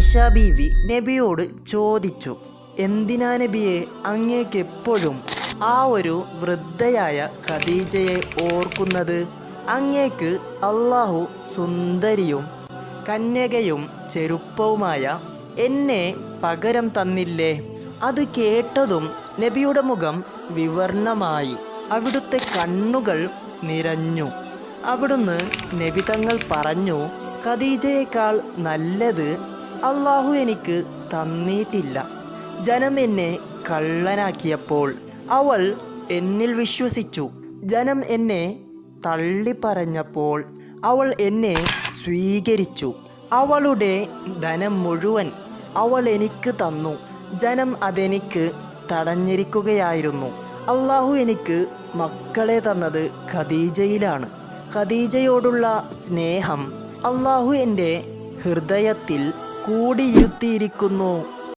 ആയിഷ ബീവി നബിയോട് ചോദിച്ചു, എന്തിനാ നബിയെ അങ്ങേക്ക് എപ്പോഴും ആ ഒരു വൃദ്ധയായ ഖദീജയെ ഓർക്കുന്നത്? അങ്ങേക്ക് അള്ളാഹു സുന്ദരിയും കന്യകയും ചെറുപ്പവുമായ എന്നെ പകരം തന്നില്ലേ? അത് കേട്ടതും നബിയുടെ മുഖം വിവർണമായി, അവിടുത്തെ കണ്ണുകൾ നിറഞ്ഞു. അവിടുന്ന് നബി തങ്ങൾ പറഞ്ഞു, ഖദീജയേക്കാൾ നല്ലത് അള്ളാഹു എനിക്ക് തന്നിട്ടില്ല. ജനം എന്നെ കള്ളനാക്കിയപ്പോൾ അവൾ എന്നിൽ വിശ്വസിച്ചു. ജനം എന്നെ തള്ളിപ്പറഞ്ഞപ്പോൾ അവൾ എന്നെ സ്വീകരിച്ചു. അവളുടെ ധനം മുഴുവൻ അവൾ എനിക്ക് തന്നു. ജനം അതെനിക്ക് തടഞ്ഞിരിക്കുകയായിരുന്നു. അള്ളാഹു എനിക്ക് മക്കളെ തന്നത് ഖദീജയിലാണ്. ഖദീജയോടുള്ള സ്നേഹം അള്ളാഹു എൻ്റെ ഹൃദയത്തിൽ കൂടിയിരുത്തിയിരിക്കുന്നു.